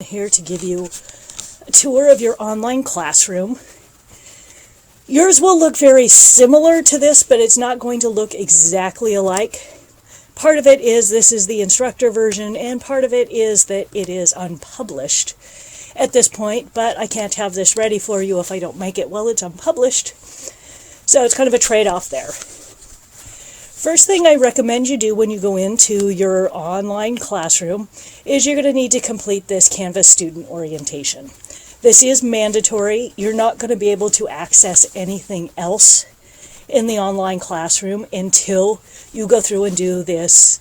here to give you a tour of your online classroom. Yours will look very similar to this, but it's not going to look exactly alike. Part of it is this is the instructor version, and part of it is that it is unpublished at this point, but I can't have this ready for you if I don't make it while it's unpublished. So it's kind of a trade-off there. First thing I recommend you do when you go into your online classroom is you're going to need to complete this Canvas student orientation. This is mandatory. You're not going to be able to access anything else in the online classroom until you go through and do this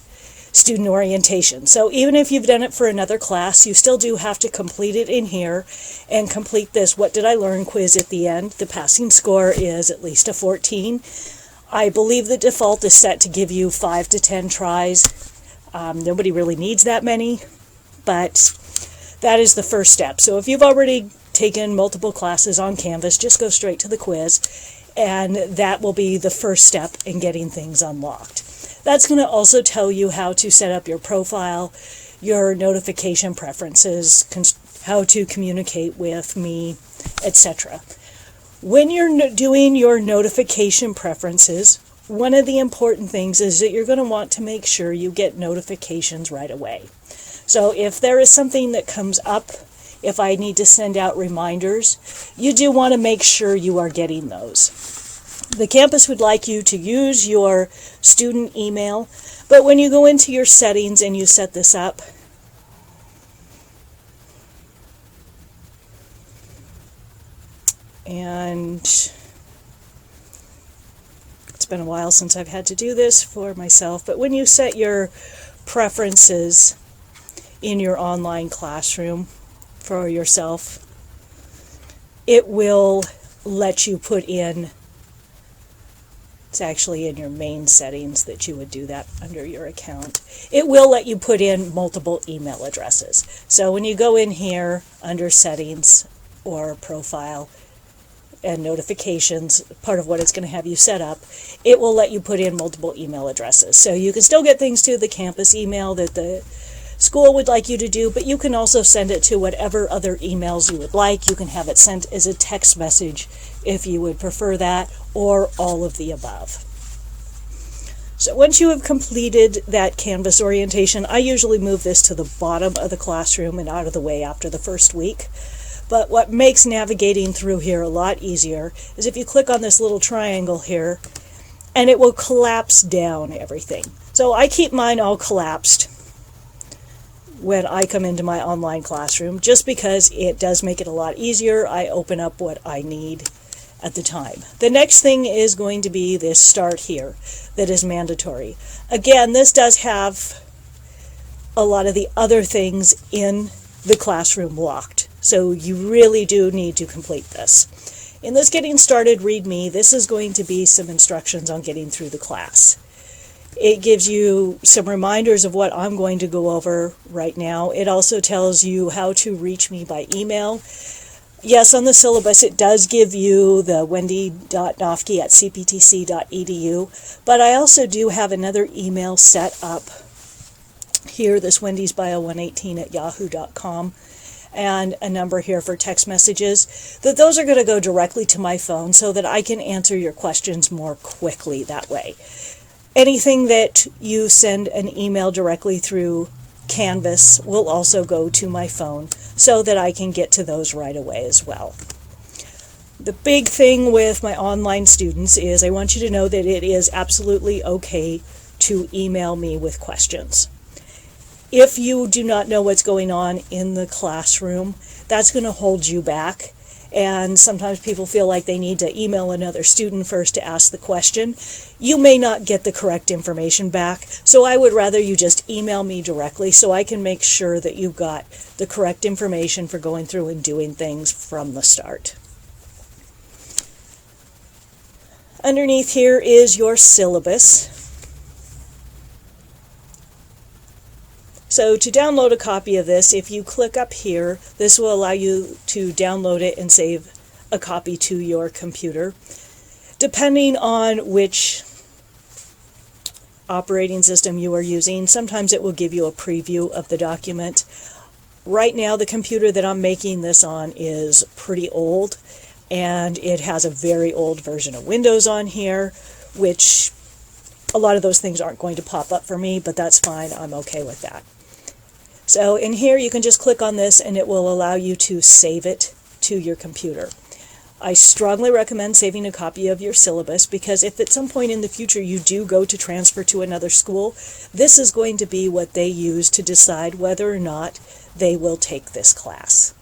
student orientation. So even if you've done it for another class, you still do have to complete it in here and complete this What Did I Learn quiz at the end. The passing score is at least a 14. I believe the default is set to give you 5 to 10 tries. Nobody really needs that many, but that is the first step. So if you've already taken multiple classes on Canvas, just go straight to the quiz, and that will be the first step in getting things unlocked. That's going to also tell you how to set up your profile, your notification preferences, how to communicate with me, etc. When you're doing your notification preferences, one of the important things is that you're going to want to make sure you get notifications right away. So if there is something that comes up, if I need to send out reminders, you do want to make sure you are getting those. The campus would like you to use your student email, but when you go into your settings and you set this up, and it's been a while since I've had to do this for myself, but when you set your preferences in your online classroom for yourself, it will let you put in, it's actually in your main settings that you would do that under your account. It will let you put in multiple email addresses. So when you go in here under settings or profile and notifications, part of what it's going to have you set up, it will let you put in multiple email addresses. So you can still get things to the campus email that the school would like you to do, but you can also send it to whatever other emails you would like. You can have it sent as a text message if you would prefer that, or all of the above. So once you have completed that Canvas orientation, I usually move this to the bottom of the classroom and out of the way after the first week. But what makes navigating through here a lot easier is if you click on this little triangle here, and it will collapse down everything. So I keep mine all collapsed when I come into my online classroom, just because it does make it a lot easier. I open up what I need at the time. The next thing is going to be this start here that is mandatory. Again, this does have a lot of the other things in the classroom locked, so you really do need to complete this. In this Getting Started README, this is going to be some instructions on getting through the class. It gives you some reminders of what I'm going to go over right now. It also tells you how to reach me by email. Yes, on the syllabus it does give you the wendy.nofke@cptc.edu, but I also do have another email set up here, this wendysbio118@yahoo.com, and a number here for text messages, that those are going to go directly to my phone so that I can answer your questions more quickly that way. Anything that you send an email directly through Canvas will also go to my phone so that I can get to those right away as well. The big thing with my online students is I want you to know that it is absolutely okay to email me with questions. If you do not know what's going on in the classroom, that's going to hold you back. And sometimes people feel like they need to email another student first to ask the question. You may not get the correct information back, so I would rather you just email me directly so I can make sure that you've got the correct information for going through and doing things from the start. Underneath here is your syllabus. So to download a copy of this, if you click up here, this will allow you to download it and save a copy to your computer. Depending on which operating system you are using, sometimes it will give you a preview of the document. Right now, the computer that I'm making this on is pretty old, and it has a very old version of Windows on here, which a lot of those things aren't going to pop up for me, but that's fine. I'm okay with that. So in here, you can just click on this, and it will allow you to save it to your computer. I strongly recommend saving a copy of your syllabus, because if at some point in the future you do go to transfer to another school, this is going to be what they use to decide whether or not they will take this class.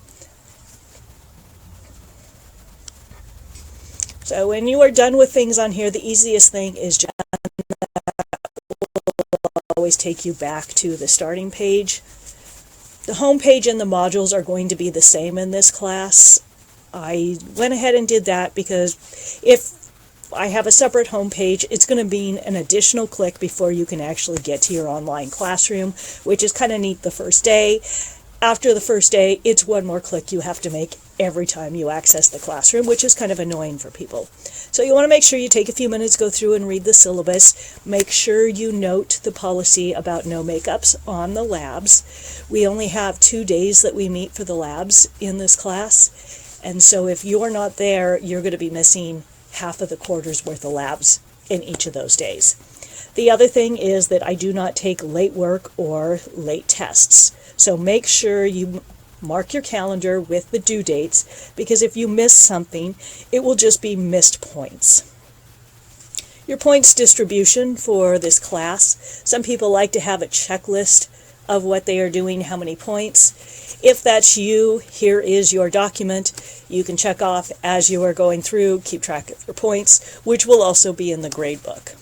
So when you are done with things on here, the easiest thing is just always take you back to the starting page. The home page and the modules are going to be the same in this class. I went ahead and did that because if I have a separate home page, it's going to be an additional click before you can actually get to your online classroom, which is kind of neat the first day. After the first day, it's one more click you have to make every time you access the classroom, which is kind of annoying for people. So you want to make sure you take a few minutes, go through and read the syllabus. Make sure you note the policy about no makeups on the labs. We only have 2 days that we meet for the labs in this class, and so if you're not there, you're going to be missing half of the quarter's worth of labs in each of those days. The other thing is that I do not take late work or late tests. So make sure you mark your calendar with the due dates, because if you miss something, it will just be missed points. Your points distribution for this class. Some people like to have a checklist of what they are doing, how many points. If that's you, here is your document. You can check off as you are going through, keep track of your points, which will also be in the grade book.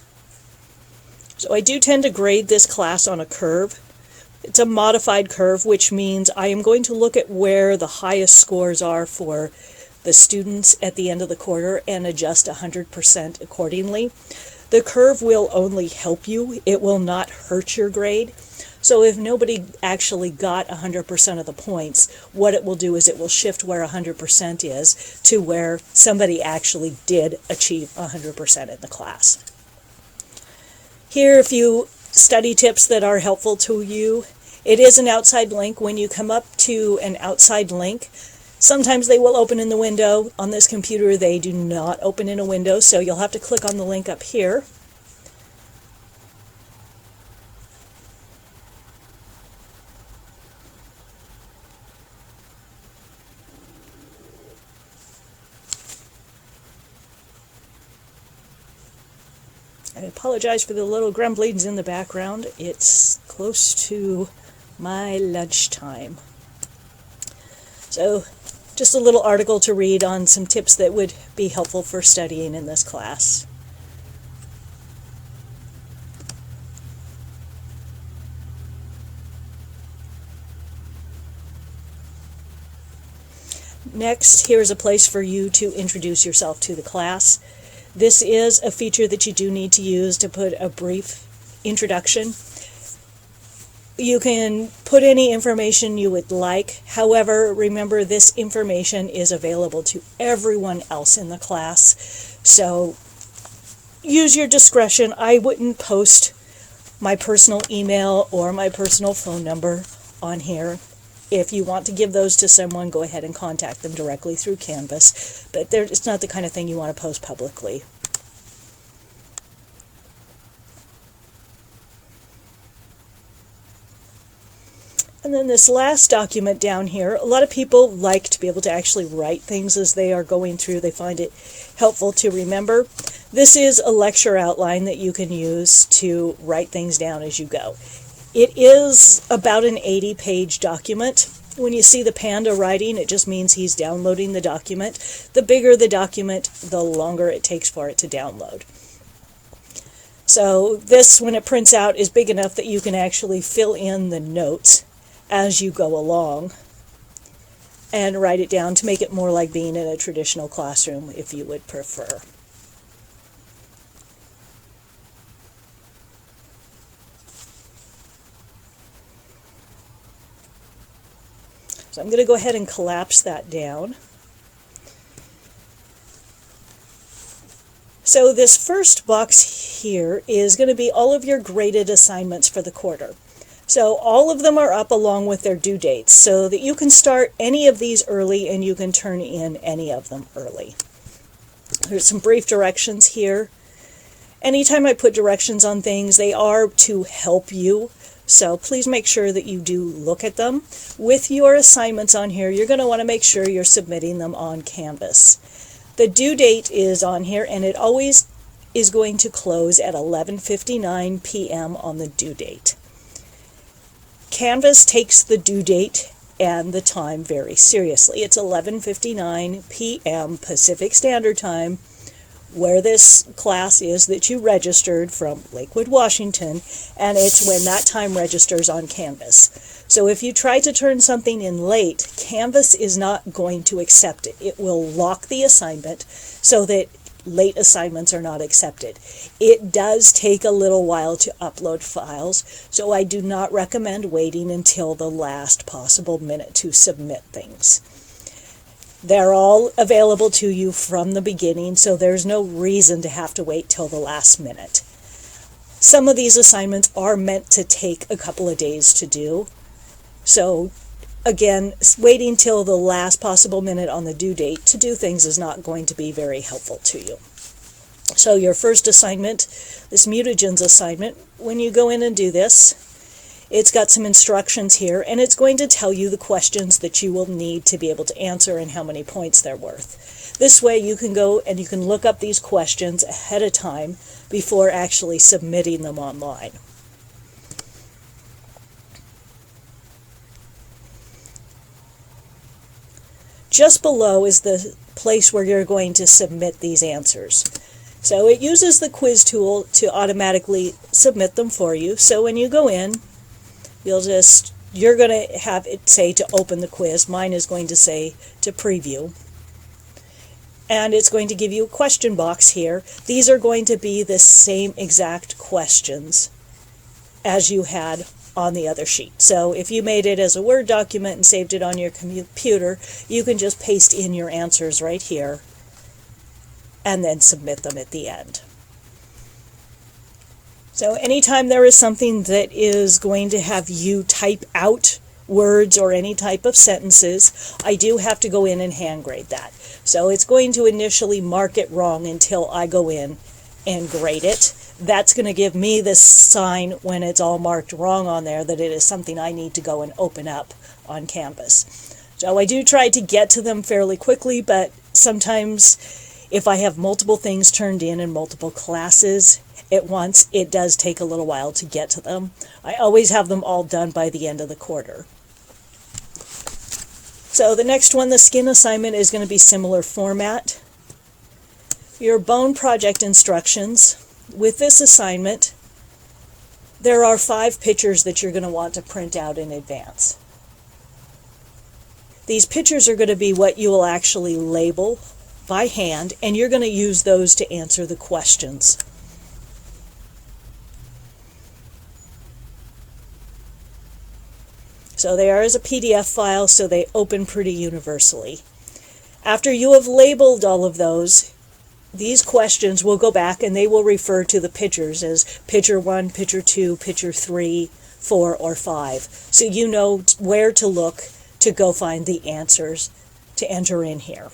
So I do tend to grade this class on a curve. It's a modified curve, which means I am going to look at where the highest scores are for the students at the end of the quarter and adjust 100% accordingly. The curve will only help you. It will not hurt your grade. So if nobody actually got 100% of the points, what it will do is it will shift where 100% is to where somebody actually did achieve 100% in the class. Here are a few study tips that are helpful to you. It is an outside link. When you come up to an outside link, sometimes they will open in the window. On this computer, they do not open in a window, so you'll have to click on the link up here. I apologize for the little grumblings in the background. It's close to my lunchtime. So, just a little article to read on some tips that would be helpful for studying in this class. Next, here's a place for you to introduce yourself to the class. This is a feature that you do need to use to put a brief introduction. You can put any information you would like. However, remember this information is available to everyone else in the class. So use your discretion. I wouldn't post my personal email or my personal phone number on here. If you want to give those to someone, go ahead and contact them directly through Canvas. But it's not the kind of thing you want to post publicly. And then this last document down here, a lot of people like to be able to actually write things as they are going through. They find it helpful to remember. This is a lecture outline that you can use to write things down as you go. It is about an 80-page document. When you see the panda writing, it just means he's downloading the document. The bigger the document, the longer it takes for it to download. So this, when it prints out, is big enough that you can actually fill in the notes as you go along and write it down to make it more like being in a traditional classroom if you would prefer. So I'm going to go ahead and collapse that down. So this first box here is going to be all of your graded assignments for the quarter. So all of them are up along with their due dates, so that you can start any of these early and you can turn in any of them early. There's some brief directions here. Anytime I put directions on things, they are to help you, so please make sure that you do look at them. With your assignments on here, you're going to want to make sure you're submitting them on Canvas. The due date is on here, and it always is going to close at 11:59 p.m. on the due date. Canvas takes the due date and the time very seriously. It's 11:59 p.m. Pacific Standard Time, where this class is that you registered from Lakewood, Washington, and it's when that time registers on Canvas. So if you try to turn something in late, Canvas is not going to accept it. It will lock the assignment so that late assignments are not accepted. It does take a little while to upload files, so I do not recommend waiting until the last possible minute to submit things. They're all available to you from the beginning, so there's no reason to have to wait till the last minute. Some of these assignments are meant to take a couple of days to do, so again, waiting till the last possible minute on the due date to do things is not going to be very helpful to you. So your first assignment, this Mutagens assignment, when you go in and do this, it's got some instructions here, and it's going to tell you the questions that you will need to be able to answer and how many points they're worth. This way you can go and you can look up these questions ahead of time before actually submitting them online. Just below is the place where you're going to submit these answers. So it uses the quiz tool to automatically submit them for you. So when you go in, you're going to have it say to open the quiz. Mine is going to say to preview. And it's going to give you a question box here. These are going to be the same exact questions as you had on the other sheet. So if you made it as a Word document and saved it on your computer, you can just paste in your answers right here and then submit them at the end. So anytime there is something that is going to have you type out words or any type of sentences, I do have to go in and hand grade that. So it's going to initially mark it wrong until I go in and grade it. That's going to give me this sign when it's all marked wrong on there that it is something I need to go and open up on Canvas. So I do try to get to them fairly quickly, but sometimes if I have multiple things turned in multiple classes at once, it does take a little while to get to them. I always have them all done by the end of the quarter. So the next one, the skin assignment, is going to be similar format. Your bone project instructions. With this assignment, there are 5 pictures that you're going to want to print out in advance. These pictures are going to be what you will actually label by hand, and you're going to use those to answer the questions. So they are as a PDF file, so they open pretty universally. After you have labeled all of those, these questions will go back and they will refer to the pictures as picture 1, picture 2, picture 3, 4, or 5. So you know where to look to go find the answers to enter in here.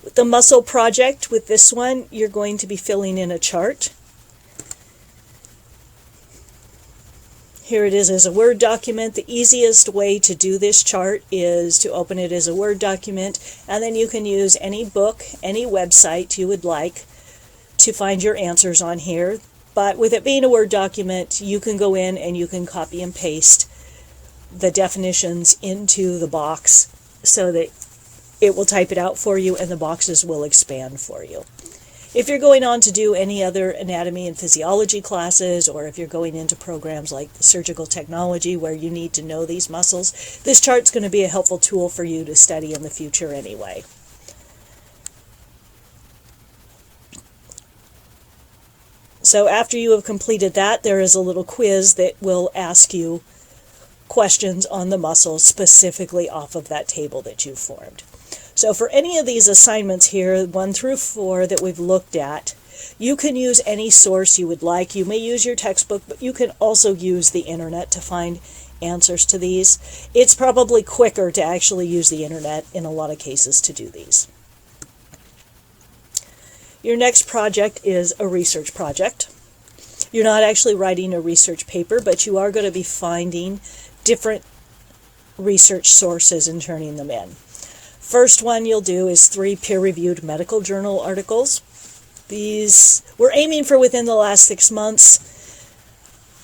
With the muscle project, with this one, you're going to be filling in a chart. Here it is as a Word document. The easiest way to do this chart is to open it as a Word document, and then you can use any book, any website you would like to find your answers on here. But with it being a Word document, you can go in and you can copy and paste the definitions into the box so that it will type it out for you and the boxes will expand for you. If you're going on to do any other anatomy and physiology classes, or if you're going into programs like the surgical technology where you need to know these muscles, this chart's going to be a helpful tool for you to study in the future anyway. So after you have completed that, there is a little quiz that will ask you questions on the muscles specifically off of that table that you formed. So for any of these assignments here, 1 through 4 that we've looked at, You can use any source you would like. You may use your textbook, but you can also use the internet to find answers to these. It's probably quicker to actually use the internet in a lot of cases to do these. Your next project is a research project. You're not actually writing a research paper, but you are going to be finding different research sources and turning them in. First one you'll do is 3 peer-reviewed medical journal articles. These we're aiming for within the last 6 months.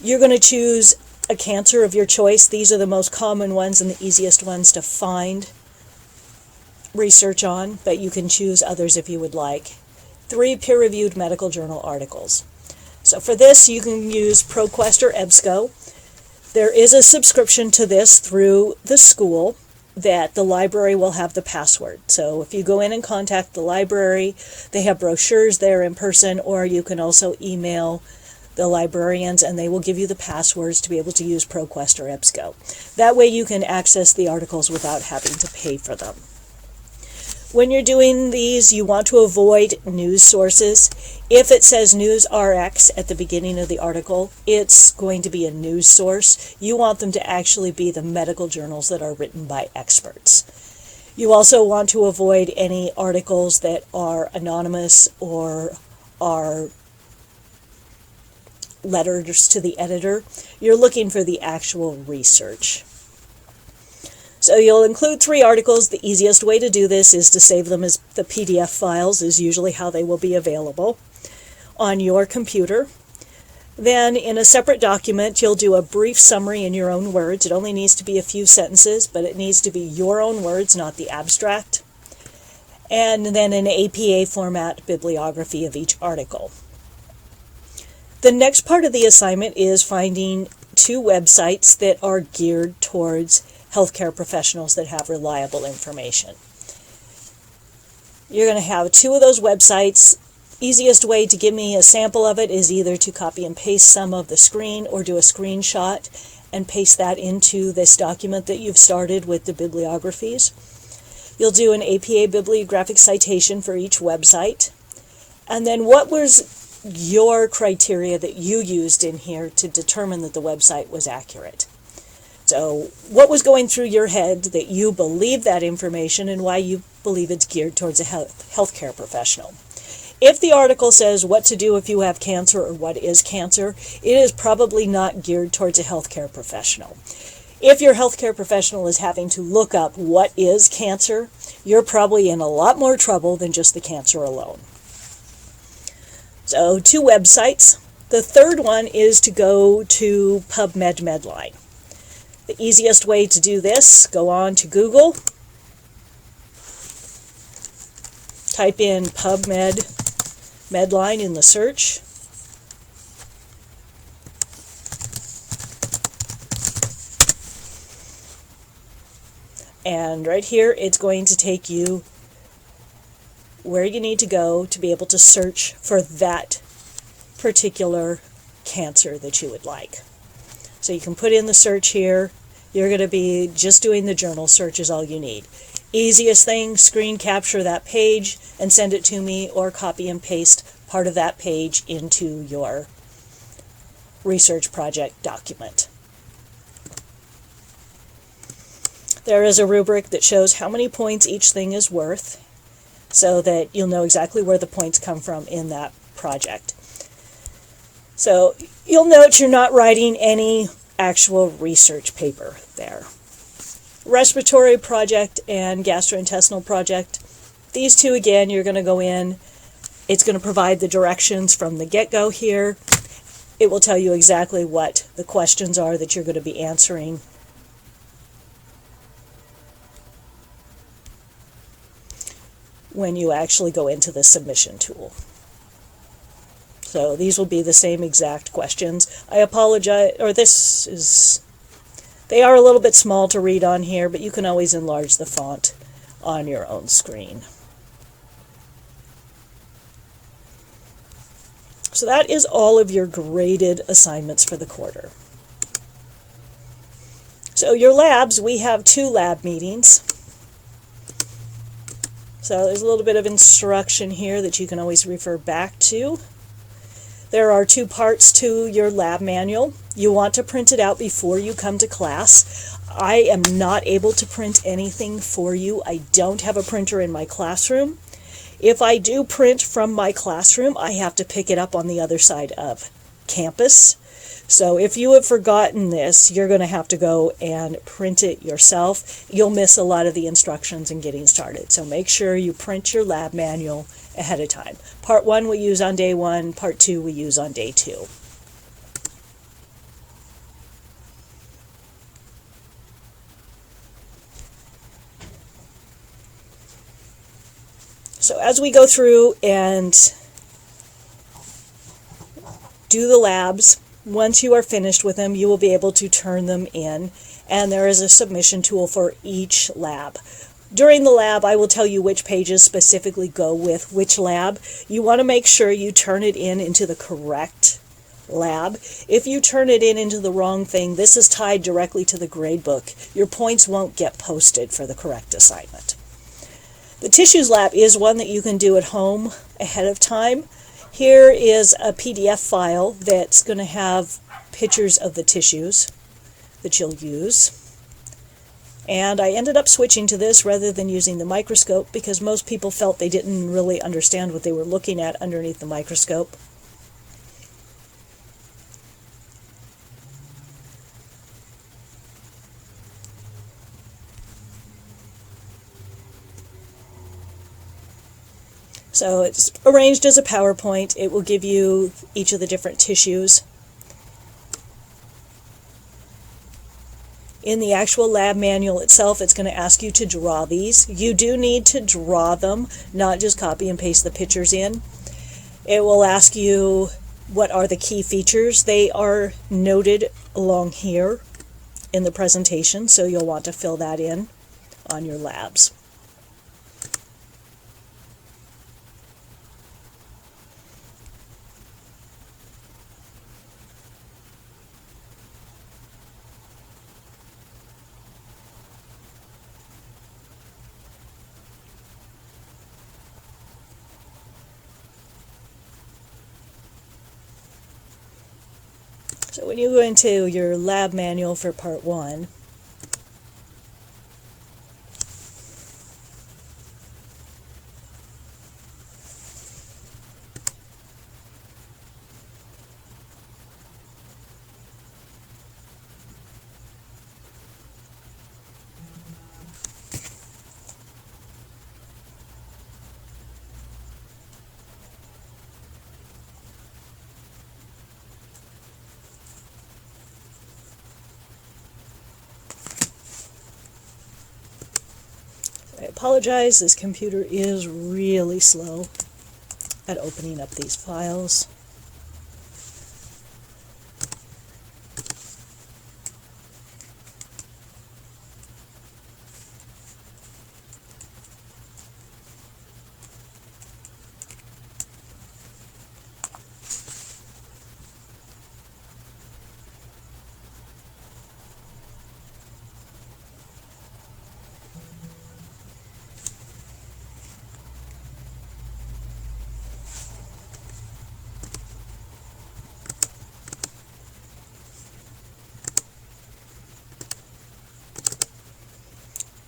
You're going to choose a cancer of your choice. These are the most common ones and the easiest ones to find research on, but you can choose others if you would like. 3 peer-reviewed medical journal articles. So for this, you can use ProQuest or EBSCO. There is a subscription to this through the school that the library will have the password. So if you go in and contact the library, they have brochures there in person, or you can also email the librarians and they will give you the passwords to be able to use ProQuest or EBSCO. That way you can access the articles without having to pay for them. When you're doing these, you want to avoid news sources. If it says News RX at the beginning of the article, it's going to be a news source. You want them to actually be the medical journals that are written by experts. You also want to avoid any articles that are anonymous or are letters to the editor. You're looking for the actual research. So you'll include 3 articles. The easiest way to do this is to save them as the PDF files, is usually how they will be available on your computer. Then in a separate document, you'll do a brief summary in your own words. It only needs to be a few sentences, but it needs to be your own words, not the abstract. And then an APA format bibliography of each article. The next part of the assignment is finding 2 websites that are geared towards healthcare professionals that have reliable information. You're going to have 2 of those websites. Easiest way to give me a sample of it is either to copy and paste some of the screen or do a screenshot and paste that into this document that you've started with the bibliographies. You'll do an APA bibliographic citation for each website. And then what was your criteria that you used in here to determine that the website was accurate? So what was going through your head that you believe that information and why you believe it's geared towards a healthcare professional? If the article says what to do if you have cancer or what is cancer, it is probably not geared towards a healthcare professional. If your healthcare professional is having to look up what is cancer, you're probably in a lot more trouble than just the cancer alone. So 2 websites. The third one is to go to PubMed Medline. The easiest way to do this, go on to Google, type in PubMed Medline in the search, and right here it's going to take you where you need to go to be able to search for that particular cancer that you would like. So you can put in the search here. You're going to be just doing the journal search is all you need. Easiest thing, screen capture that page and send it to me, or copy and paste part of that page into your research project document. There is a rubric that shows how many points each thing is worth, so that you'll know exactly where the points come from in that project. So you'll note you're not writing any actual research paper there. Respiratory project and gastrointestinal project. These 2, again, you're going to go in. It's going to provide the directions from the get-go here. It will tell you exactly what the questions are that you're going to be answering. When you actually go into the submission tool. So these will be the same exact questions. I apologize, or they are a little bit small to read on here, but you can always enlarge the font on your own screen. So that is all of your graded assignments for the quarter. So your labs, we have 2 lab meetings. So there's a little bit of instruction here that you can always refer back to. There are 2 parts to your lab manual. You want to print it out before you come to class. I am not able to print anything for you. I don't have a printer in my classroom. If I do print from my classroom, I have to pick it up on the other side of campus. So if you have forgotten this, you're going to have to go and print it yourself. You'll miss a lot of the instructions in getting started. So make sure you print your lab manual ahead of time. Part 1 we use on day 1, Part 2 we use on day 2. So as we go through and do the labs, once you are finished with them, you will be able to turn them in, and there is a submission tool for each lab. During the lab, I will tell you which pages specifically go with which lab. You want to make sure you turn it in into the correct lab. If you turn it in into the wrong thing, this is tied directly to the grade book. Your points won't get posted for the correct assignment. The tissues lab is one that you can do at home ahead of time. Here is a PDF file that's going to have pictures of the tissues that you'll use. And I ended up switching to this rather than using the microscope because most people felt they didn't really understand what they were looking at underneath the microscope. So it's arranged as a PowerPoint. It will give you each of the different tissues. In the actual lab manual itself, it's going to ask you to draw these. You do need to draw them, not just copy and paste the pictures in. It will ask you what are the key features. They are noted along here in the presentation, so you'll want to fill that in on your labs. So when you go into your lab manual for Part 1, I apologize, this computer is really slow at opening up these files.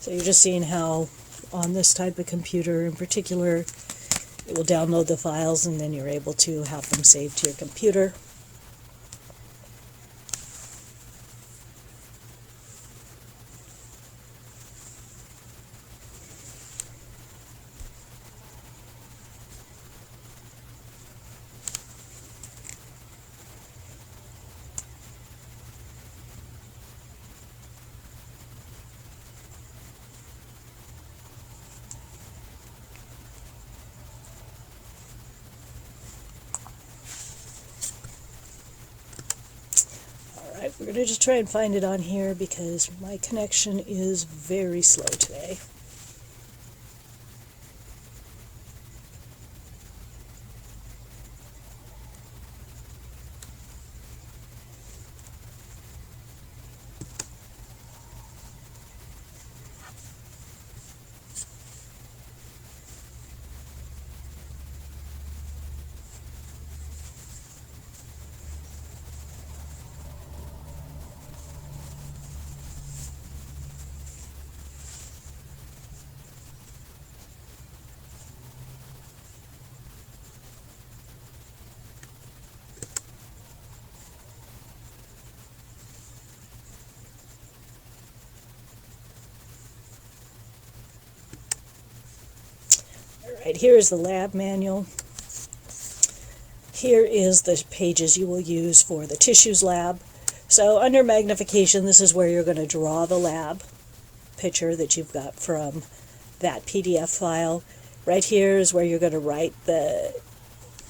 So you're just seeing how on this type of computer in particular, it will download the files and then you're able to have them saved to your computer. Alright, we're going to just try and find it on here because my connection is very slow today. Alright, here is the lab manual. Here is the pages you will use for the tissues lab. So under magnification, this is where you're going to draw the lab picture that you've got from that PDF file. Right here is where you're going to write the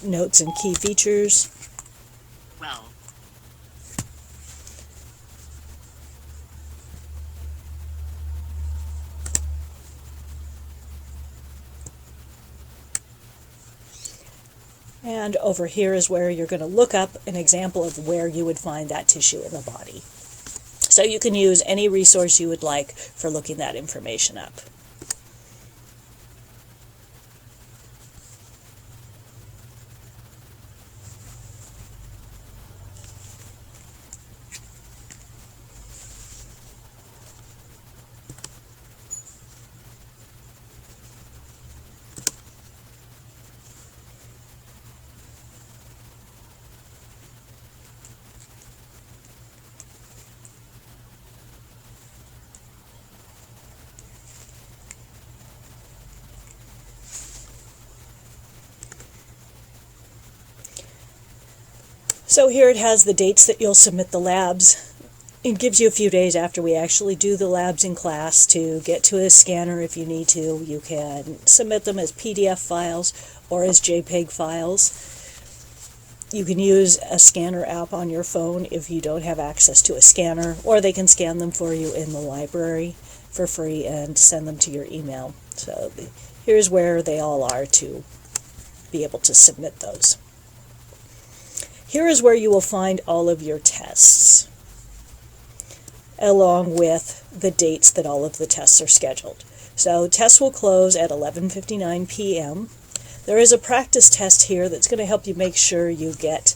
notes and key features. Well. And over here is where you're going to look up an example of where you would find that tissue in the body. So you can use any resource you would like for looking that information up. So here it has the dates that you'll submit the labs. It gives you a few days after we actually do the labs in class to get to a scanner if you need to. You can submit them as PDF files or as JPEG files. You can use a scanner app on your phone if you don't have access to a scanner, or they can scan them for you in the library for free and send them to your email. So here's where they all are to be able to submit those. Here is where you will find all of your tests, along with the dates that all of the tests are scheduled. So tests will close at 11:59 p.m. There is a practice test here that's going to help you make sure you get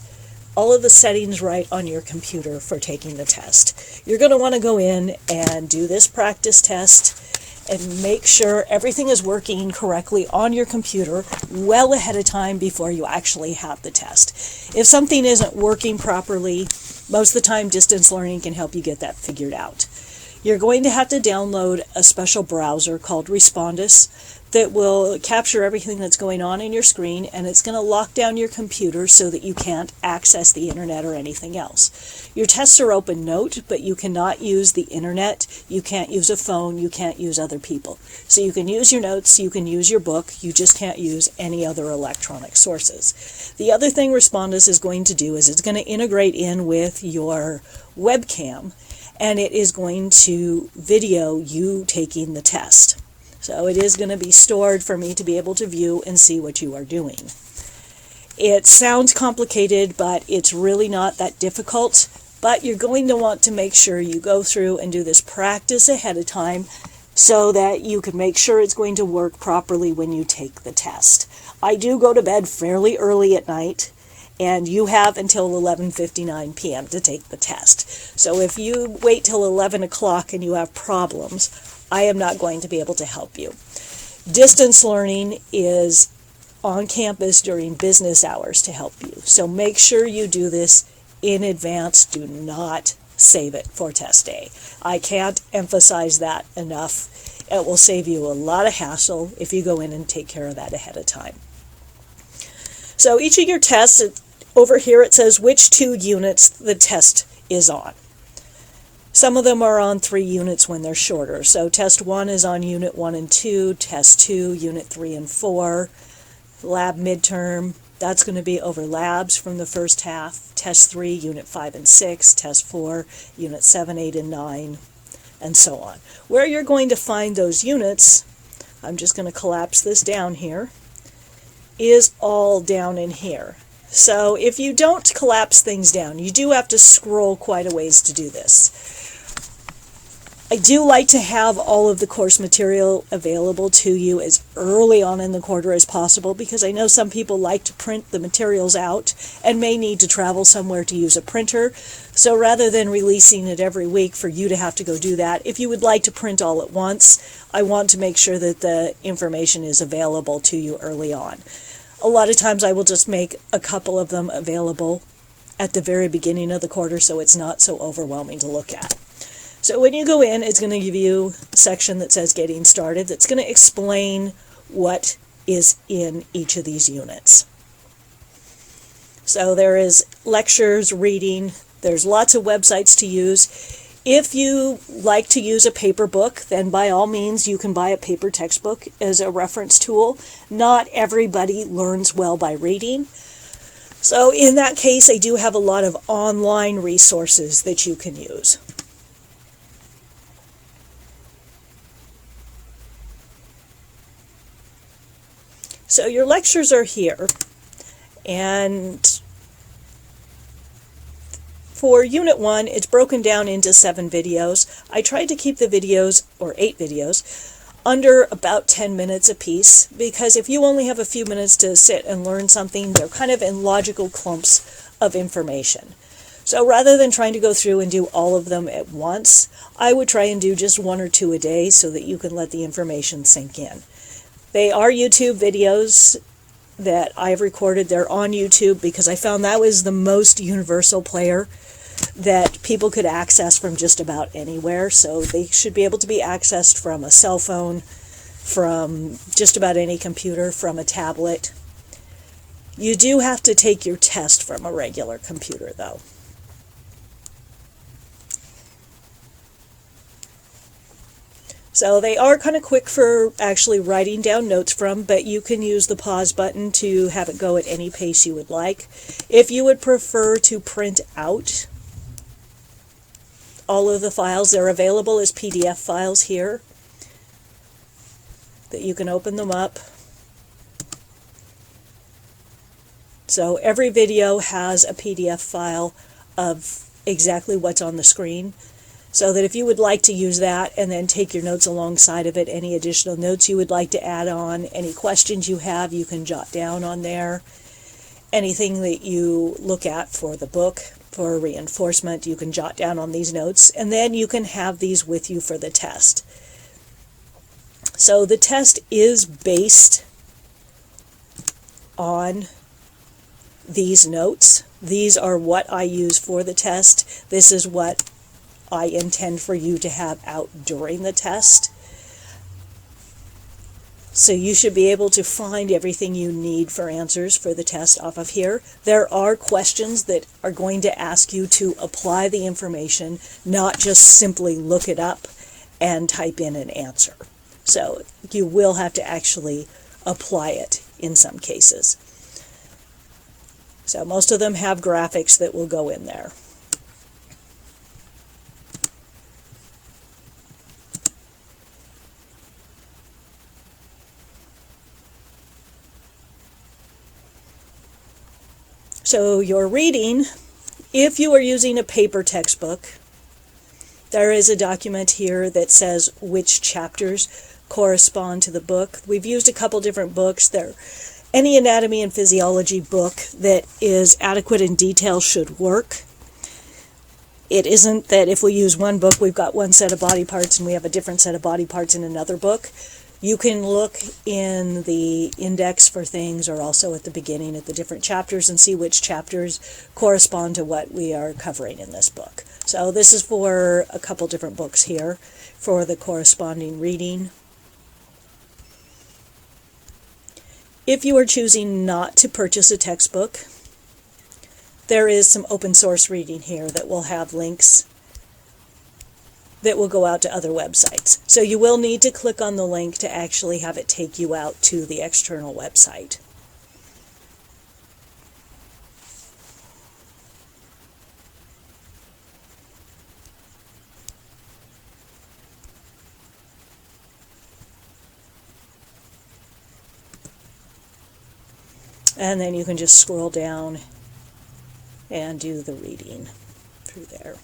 all of the settings right on your computer for taking the test. You're going to want to go in and do this practice test and make sure everything is working correctly on your computer well ahead of time before you actually have the test. If something isn't working properly, most of the time distance learning can help you get that figured out. You're going to have to download a special browser called Respiratory that will capture everything that's going on in your screen, and it's going to lock down your computer so that you can't access the internet or anything else. Your tests are open note, but you cannot use the internet, you can't use a phone, you can't use other people. So you can use your notes, you can use your book, you just can't use any other electronic sources. The other thing Respiratory is going to do is it's going to integrate in with your webcam, and it is going to video you taking the test. So it is going to be stored for me to be able to view and see what you are doing. It sounds complicated, but it's really not that difficult. But you're going to want to make sure you go through and do this practice ahead of time so that you can make sure it's going to work properly when you take the test. I do go to bed fairly early at night, and you have until 11:59 p.m. to take the test. So if you wait till 11 o'clock and you have problems, I am not going to be able to help you. Distance learning is on campus during business hours to help you. So make sure you do this in advance. Do not save it for test day. I can't emphasize that enough. It will save you a lot of hassle if you go in and take care of that ahead of time. So each of your tests, over here it says which 2 units the test is on. Some of them are on 3 units when they're shorter. So test 1 is on unit 1 and 2, test 2, unit 3 and 4, lab midterm, that's going to be over labs from the first half, test 3, unit 5 and 6, test 4, unit 7, 8, and 9, and so on. Where you're going to find those units, I'm just going to collapse this down here, is all down in here. So if you don't collapse things down, you do have to scroll quite a ways to do this. I do like to have all of the course material available to you as early on in the quarter as possible, because I know some people like to print the materials out and may need to travel somewhere to use a printer. So rather than releasing it every week for you to have to go do that, if you would like to print all at once, I want to make sure that the information is available to you early on. A lot of times I will just make a couple of them available at the very beginning of the quarter so it's not so overwhelming to look at. So when you go in, it's going to give you a section that says Getting Started that's going to explain what is in each of these units. So there is lectures, reading, there's lots of websites to use. If you like to use a paper book, then by all means you can buy a paper textbook as a reference tool. Not everybody learns well by reading. So in that case, I do have a lot of online resources that you can use. So your lectures are here, and for Unit 1, it's broken down into 7 videos. I tried to keep the videos, or 8 videos, under about 10 minutes apiece, because if you only have a few minutes to sit and learn something, they're kind of in logical clumps of information. So rather than trying to go through and do all of them at once, I would try and do just 1 or 2 a day so that you can let the information sink in. They are YouTube videos that I've recorded. They're on YouTube because I found that was the most universal player that people could access from just about anywhere. So they should be able to be accessed from a cell phone, from just about any computer, from a tablet. You do have to take your test from a regular computer, though. So they are kind of quick for actually writing down notes from, but you can use the pause button to have it go at any pace you would like. If you would prefer to print out all of the files, they're available as PDF files here, that you can open them up. So every video has a PDF file of exactly what's on the screen, so that if you would like to use that and then take your notes alongside of it, any additional notes you would like to add on, any questions you have, you can jot down on there. Anything that you look at for the book, for reinforcement, you can jot down on these notes, and then you can have these with you for the test. So the test is based on these notes. These are what I use for the test. This is what I intend for you to have out during the test. So you should be able to find everything you need for answers for the test off of here. There are questions that are going to ask you to apply the information, not just simply look it up and type in an answer. So you will have to actually apply it in some cases. So most of them have graphics that will go in there. So your reading, if you are using a paper textbook, there is a document here that says which chapters correspond to the book. We've used a couple different books. Any anatomy and physiology book that is adequate in detail should work. It isn't that if we use one book, we've got one set of body parts and we have a different set of body parts in another book. You can look in the index for things, or also at the beginning at the different chapters, and see which chapters correspond to what we are covering in this book. So this is for a couple different books here for the corresponding reading. If you are choosing not to purchase a textbook, there is some open source reading here that will have links that will go out to other websites. So you will need to click on the link to actually have it take you out to the external website. And then you can just scroll down and do the reading through there.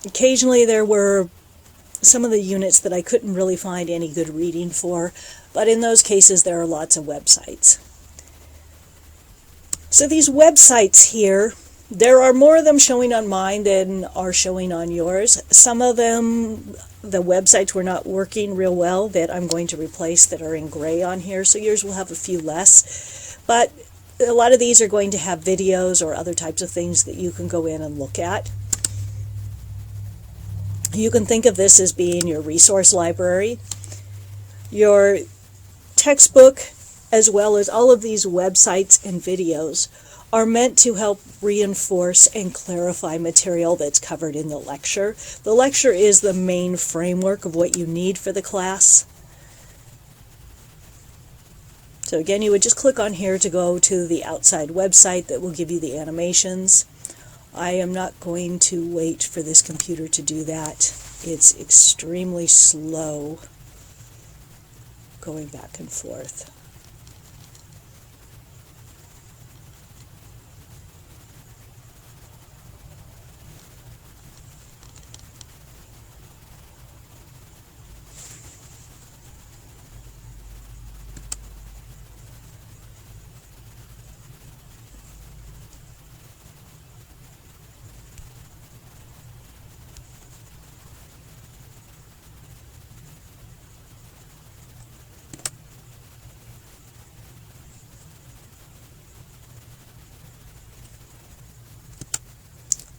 Occasionally there were some of the units that I couldn't really find any good reading for, but in those cases there are lots of websites. So these websites here, there are more of them showing on mine than are showing on yours. Some of them, the websites were not working real well that I'm going to replace that are in gray on here, so yours will have a few less. But a lot of these are going to have videos or other types of things that you can go in and look at. You can think of this as being your resource library. Your textbook, as well as all of these websites and videos, are meant to help reinforce and clarify material that's covered in the lecture. The lecture is the main framework of what you need for the class. So again, you would just click on here to go to the outside website that will give you the animations. I am not going to wait for this computer to do that. It's extremely slow going back and forth.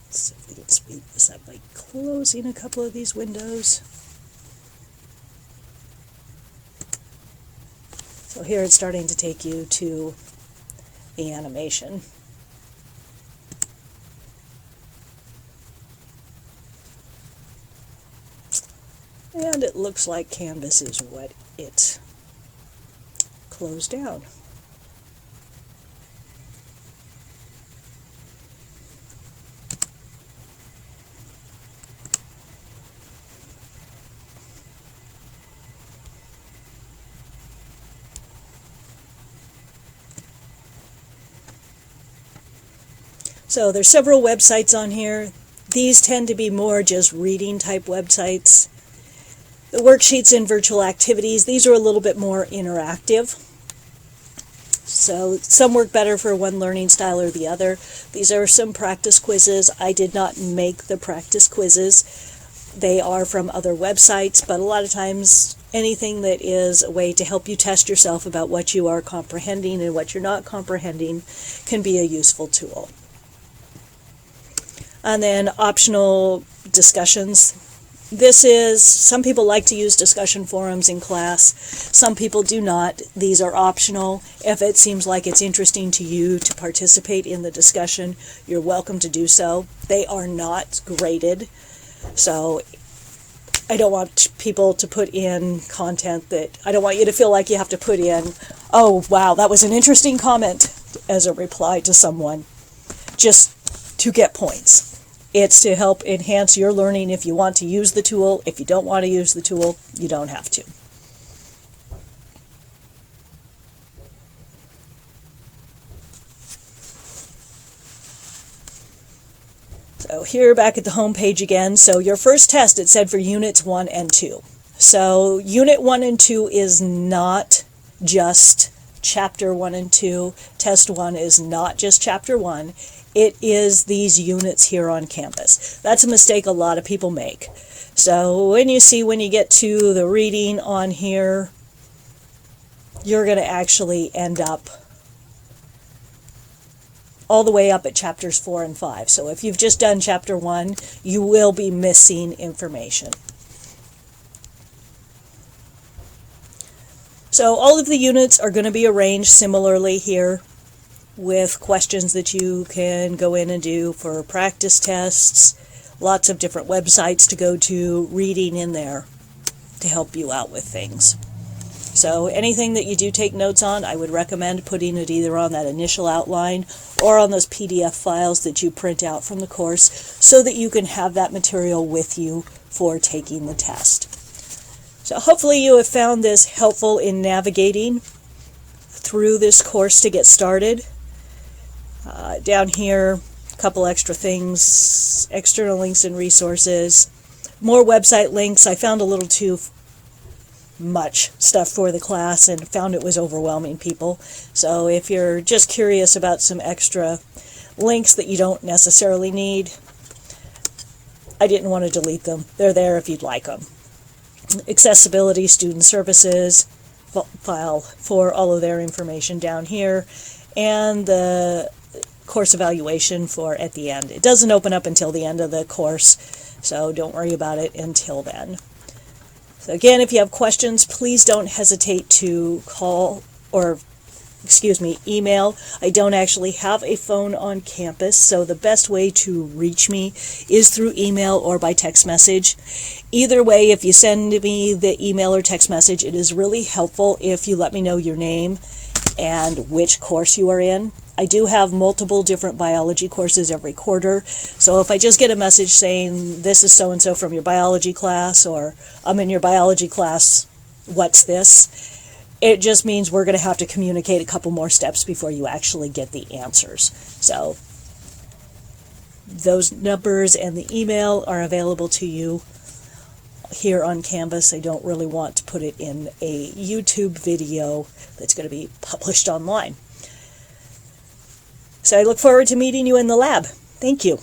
So if we can speed this up by closing a couple of these windows. So here it's starting to take you to the animation. And it looks like Canvas is what it closed down. So there's several websites on here. These tend to be more just reading type websites. The worksheets and virtual activities, these are a little bit more interactive. So some work better for one learning style or the other. These are some practice quizzes. I did not make the practice quizzes. They are from other websites, but a lot of times anything that is a way to help you test yourself about what you are comprehending and what you're not comprehending can be a useful tool. And then optional discussions. Some people like to use discussion forums in class. Some people do not. These are optional. If it seems like it's interesting to you to participate in the discussion, you're welcome to do so. They are not graded. So I don't want people to put in content that, I don't want you to feel like you have to put in, oh wow, that was an interesting comment as a reply to someone, just to get points. It's to help enhance your learning if you want to use the tool. If you don't want to use the tool, you don't have to. So here back at the home page again. So your first test, it said for Units 1 and 2. So Unit 1 and 2 is not just Chapter 1 and 2. Test 1 is not just Chapter 1. It is these units here on Canvas. That's a mistake a lot of people make. So when you get to the reading on here, you're going to actually end up all the way up at chapters 4 and 5. So if you've just done chapter 1, you will be missing information. So all of the units are going to be arranged similarly here, with questions that you can go in and do for practice tests, lots of different websites to go to, reading in there to help you out with things. So anything that you do take notes on, I would recommend putting it either on that initial outline or on those PDF files that you print out from the course so that you can have that material with you for taking the test. So hopefully you have found this helpful in navigating through this course to get started. Down here, a couple extra things, external links and resources, more website links. I found a little too much stuff for the class and found it was overwhelming people. So if you're just curious about some extra links that you don't necessarily need, I didn't want to delete them. They're there if you'd like them. Accessibility, student services, file for all of their information down here. and the course evaluation for at the end. It doesn't open up until the end of the course, so don't worry about it until then. So again, if you have questions, please don't hesitate to call or email. I don't actually have a phone on campus, so the best way to reach me is through email or by text message. Either way, if you send me the email or text message, it is really helpful if you let me know your name and which course you are in. I do have multiple different biology courses every quarter, so if I just get a message saying, this is so-and-so from your biology class, or I'm in your biology class, what's this? It just means we're going to have to communicate a couple more steps before you actually get the answers. So those numbers and the email are available to you here on Canvas. I don't really want to put it in a YouTube video that's going to be published online. So I look forward to meeting you in the lab. Thank you.